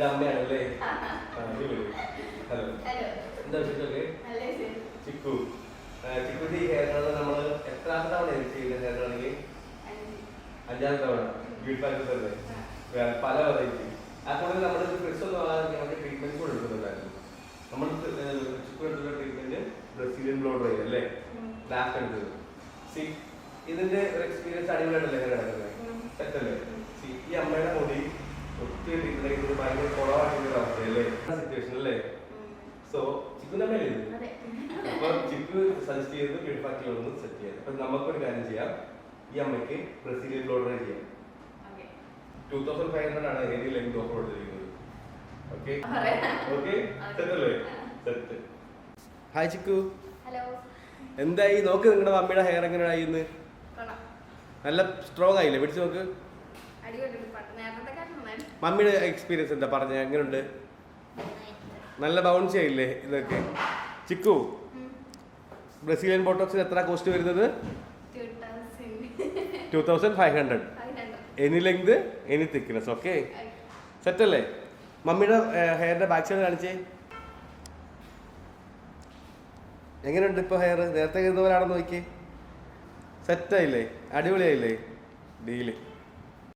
ഇത് അമ്മയാണല്ലേ? ഹലോ, എന്താ വിശേഷമൊക്കെ? ചിക്കു, ചിക്കുന്റെ ഈ ഹെയർ കളർ നമ്മൾ എത്രാമത്തെ തവണ ചെയ്യുന്ന ഹെയർ കളറിൽ? 5ാമത്തെ തവണ. ബ്യൂട്ടി പാർലർ തന്നെ പല വെറൈറ്റി. ആ കൂടെ നമ്മൾ ഫ്രിക്സ് ഒന്നും ആകാതെ നമുക്ക് ട്രീറ്റ്മെന്റ് കൂടെ എടുക്കുന്നുണ്ടായിരുന്നു. നമ്മൾ ചിക്കു എടുത്തുള്ള ട്രീറ്റ്മെന്റ് ബ്രസീലിയൻ ബ്ലോ ഡ്രൈ അല്ലേ? ലാസ്റ്റ് എടുത്തത്. സി, ഇതിന്റെ ഒരു എക്സ്പീരിയൻസ് അടിപൊളിയായിട്ടല്ലേ ഹെയർ കിടക്കുന്നത്? സെറ്റല്ലേ? സി, ഈ അമ്മയുടെ മുടി ഒത്തിരി ട്രീറ്റ്മെന്റ് ഭയങ്കര കുറവായിട്ടുള്ള അവസ്ഥയല്ലേ സിറ്റുവേഷൻ അല്ലേ? സോ ചിക്കുന്റെ അമ്മയല്ലേ ഇത്? അപ്പൊ ചിക്കു സജസ്റ്റ് ചെയ്ത് ബ്യൂട്ടി പാർലറിൽ ഒന്ന് സെറ്റ് ചെയ്യാം. അപ്പൊ നമുക്കൊരു കാര്യം ചെയ്യാം, ഈ അമ്മയ്ക്ക് ബ്രസീലിയൻ ബ്ലോ ഡ്രൈ ചെയ്യാം. 2500 ആണ് ഹെയർ ലെങ്ത് ഓഫർ കൊടുത്തിരിക്കുന്നത്. ഓക്കെ ഓക്കെ, സെറ്റല്ലേ? സെറ്റ്. ഹായ് ചിക്കു, എന്തായി? നോക്ക് നിങ്ങളുടെ മമ്മിയുടെ ഹെയർ എങ്ങനെയായി? നല്ല സ്ട്രോങ് ആയില്ലേ? പിടിച്ച് നോക്ക്. മമ്മിയുടെ എക്സ്പീരിയൻസ് എന്താ പറഞ്ഞ? എങ്ങനെയുണ്ട്? നല്ല ബൗൺസി ആയില്ലേ ഇതൊക്കെ? ചിക്കു, ബ്രസീലിയൻ ബോട്ടോക്സിന് എത്ര കോസ്റ്റ് വരുന്നത്? 2500. Any length any thickness. Okay, സെറ്റല്ലേ? മമ്മിയുടെ ഹെയറിന്റെ ബാക്ക് സൈഡ് കാണിച്ചേ. എങ്ങനെയുണ്ട് ഇപ്പോൾ ഹെയർ? നേരത്തെ കരുതുന്ന പോലെയാണെന്ന് നോക്കിയേ. സെറ്റായില്ലേ? അടിപൊളിയായില്ലേ? ഡീല്.